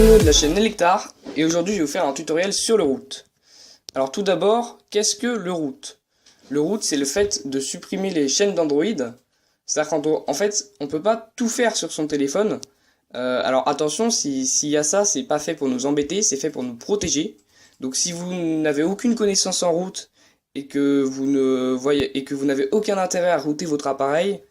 Bruno de la chaîne Nelectar et aujourd'hui je vais vous faire un tutoriel sur le root. Alors tout d'abord, qu'est-ce que le root? Le root c'est le fait de supprimer les chaînes d'Android. C'est-à-dire qu'en fait on peut pas tout faire sur son téléphone. Alors attention, s'il y a ça, c'est pas fait pour nous embêter, c'est fait pour nous protéger. Donc si vous n'avez aucune connaissance en root et que vous n'avez aucun intérêt à router votre appareil,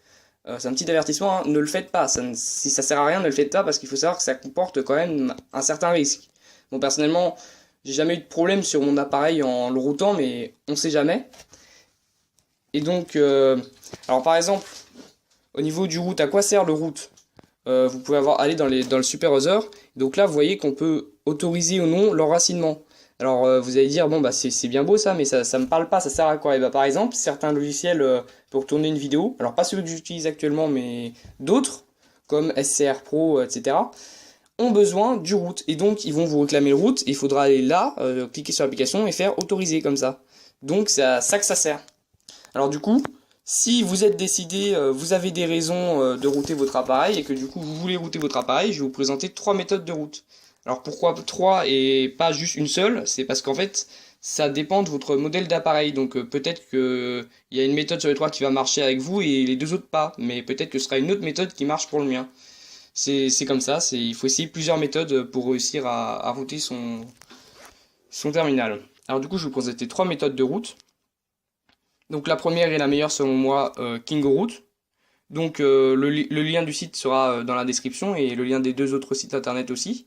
c'est un petit avertissement, hein, ne le faites pas. Si ça sert à rien, ne le faites pas parce qu'il faut savoir que ça comporte quand même un certain risque. Bon, personnellement, j'ai jamais eu de problème sur mon appareil en le routant, mais on sait jamais. Et donc, alors par exemple, au niveau du root, à quoi sert le root? Vous pouvez aller dans le super user. Donc là, vous voyez qu'on peut autoriser ou non l'enracinement. Alors vous allez dire, bon bah c'est bien beau ça, mais ça me parle pas, ça sert à quoi? Et bah par exemple, certains logiciels pour tourner une vidéo, alors pas ceux que j'utilise actuellement, mais d'autres, comme SCR Pro, etc., ont besoin du root. Et donc ils vont vous réclamer le root, et il faudra aller là, cliquer sur l'application et faire autoriser comme ça. Donc c'est à ça que ça sert. Alors du coup, si vous êtes décidé, vous avez des raisons de router votre appareil, et que du coup vous voulez router votre appareil, je vais vous présenter 3 méthodes de root. Alors pourquoi 3 et pas juste une seule? C'est parce qu'en fait, ça dépend de votre modèle d'appareil. Donc peut-être qu'il y a une méthode sur les 3 qui va marcher avec vous et les deux autres pas. Mais peut-être que ce sera une autre méthode qui marche pour le mien. C'est comme ça, il faut essayer plusieurs méthodes pour réussir à router son terminal. Alors du coup, je vais vous présenter 3 méthodes de route. Donc la première et la meilleure selon moi, KingoRoot. Donc le lien du site sera dans la description et le lien des deux autres sites internet aussi.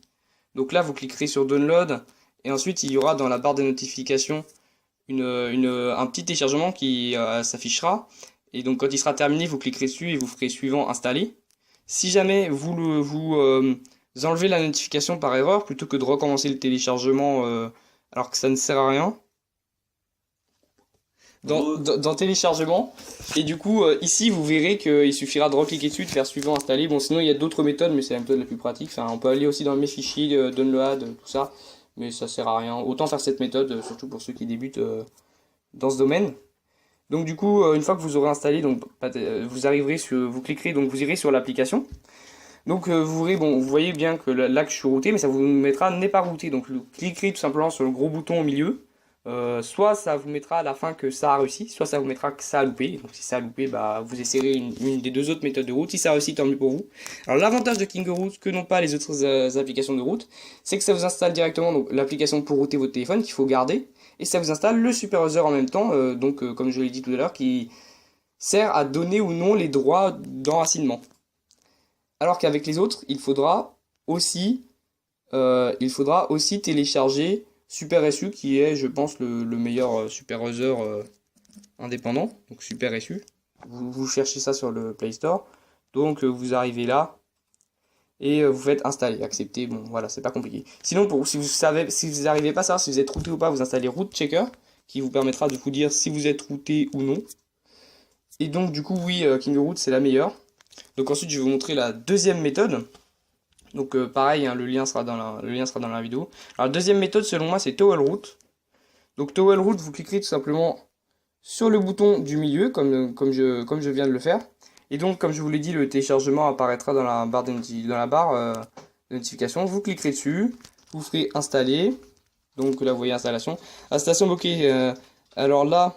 Donc là, vous cliquerez sur Download et ensuite il y aura dans la barre des notifications un petit téléchargement qui s'affichera. Et donc quand il sera terminé, vous cliquerez dessus et vous ferez suivant installer. Si jamais vous enlevez la notification par erreur, plutôt que de recommencer le téléchargement alors que ça ne sert à rien, dans téléchargement, et du coup ici vous verrez qu'il suffira de recliquer dessus, de faire suivant installer. Bon, sinon il y a d'autres méthodes, mais c'est la méthode la plus pratique. Enfin, on peut aller aussi dans mes fichiers, download, tout ça, mais ça sert à rien. Autant faire cette méthode, surtout pour ceux qui débutent dans ce domaine. Donc du coup, une fois que vous aurez installé, donc vous cliquerez, donc vous irez sur l'application. Donc vous verrez, bon, vous voyez bien que là que je suis routé, mais ça vous mettra n'est pas routé. Donc vous cliquerez tout simplement sur le gros bouton au milieu. Soit ça vous mettra à la fin que ça a réussi, soit ça vous mettra que ça a loupé. Donc si ça a loupé, bah, vous essayerez une des deux autres méthodes de route. Si ça a réussi, tant mieux pour vous. Alors l'avantage de KingoRoot, que n'ont pas les autres applications de route, c'est que ça vous installe directement l'application pour router votre téléphone qu'il faut garder. Et ça vous installe le super user en même temps, comme je l'ai dit tout à l'heure, qui sert à donner ou non les droits d'enracinement. Alors qu'avec les autres, il faudra aussi télécharger SuperSU, qui est, je pense, le meilleur super user indépendant. Donc SuperSU. Vous cherchez ça sur le Play Store. Donc vous arrivez là et vous faites installer, accepter. Bon, voilà, c'est pas compliqué. Sinon, si vous n'arrivez pas à savoir si vous êtes routé ou pas, vous installez Root Checker, qui vous permettra de vous dire si vous êtes routé ou non. Et donc du coup, oui, KingoRoot c'est la meilleure. Donc ensuite, je vais vous montrer la deuxième méthode. Donc pareil, hein, le lien sera dans la vidéo. Alors la deuxième méthode selon moi c'est TowelRoot. Donc TowelRoot, vous cliquerez tout simplement sur le bouton du milieu comme je viens de le faire. Et donc comme je vous l'ai dit, le téléchargement apparaîtra dans la barre de notification. Vous cliquerez dessus, vous ferez installer. Donc là vous voyez installation. Installation bloquée. Alors là,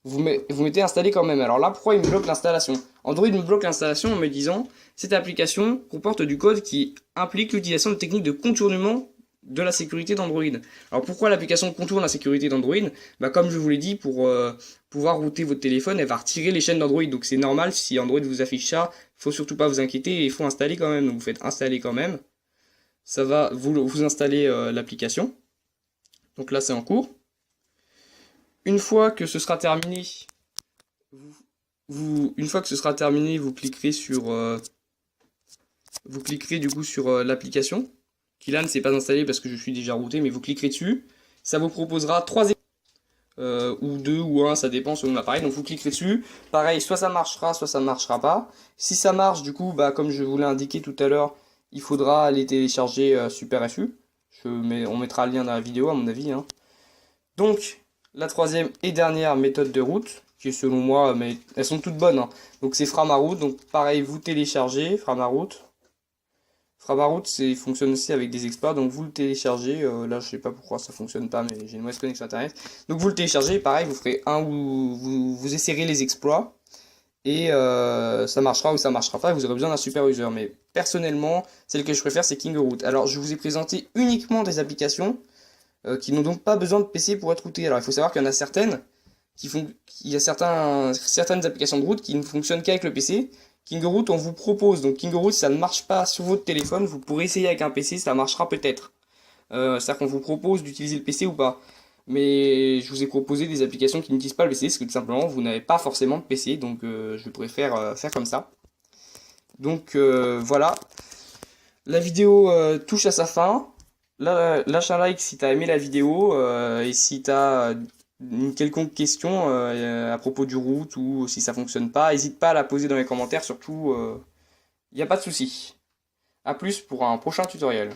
vous mettez installer quand même. Alors là, pourquoi il me bloque l'installation? Android me bloque l'installation en me disant cette application comporte du code qui implique l'utilisation de techniques de contournement de la sécurité d'Android. Alors pourquoi l'application contourne la sécurité d'Android? Bah comme je vous l'ai dit, pour pouvoir router votre téléphone, elle va retirer les chaînes d'Android. Donc c'est normal, si Android vous affiche ça, faut surtout pas vous inquiéter et il faut installer quand même. Donc vous faites installer quand même. Ça va vous installer l'application. Donc là c'est en cours. Une fois que ce sera terminé, vous cliquerez du coup sur l'application, qui là ne s'est pas installée parce que je suis déjà routé, mais vous cliquerez dessus. Ça vous proposera 3 ou 2 ou 1, ça dépend selon l'appareil. Donc vous cliquerez dessus. Pareil, soit ça marchera, soit ça ne marchera pas. Si ça marche, du coup, bah, comme je vous l'ai indiqué tout à l'heure, il faudra aller télécharger SuperSU. On mettra le lien dans la vidéo à mon avis. Hein. Donc la troisième et dernière méthode de route, qui est selon moi, mais elles sont toutes bonnes. Hein. Donc c'est Framaroot. Donc pareil, vous téléchargez Framaroot. Frabaroot, il fonctionne aussi avec des exploits, donc vous le téléchargez. Là, je sais pas pourquoi ça fonctionne pas, mais j'ai une mauvaise connexion internet. Donc vous le téléchargez, pareil, vous ferez un ou vous essayerez les exploits et ça marchera ou ça marchera pas. Vous aurez besoin d'un super user. Mais personnellement, celle que je préfère, c'est Kingroot. Alors, je vous ai présenté uniquement des applications qui n'ont donc pas besoin de PC pour être routées. Alors, il faut savoir qu'il y en a certaines il y a certaines applications de route qui ne fonctionnent qu'avec le PC. Kingroot, on vous propose, donc Kingroot, si ça ne marche pas sur votre téléphone, vous pourrez essayer avec un PC, ça marchera peut-être. C'est-à-dire qu'on vous propose d'utiliser le PC ou pas. Mais je vous ai proposé des applications qui n'utilisent pas le PC, parce que tout simplement, vous n'avez pas forcément de PC, donc je préfère faire comme ça. Donc voilà, la vidéo touche à sa fin. Là, lâche un like si t'as aimé la vidéo, et si t'as une quelconque question à propos du root ou si ça fonctionne pas, n'hésite pas à la poser dans les commentaires, surtout, il n'y a pas de souci. A plus pour un prochain tutoriel.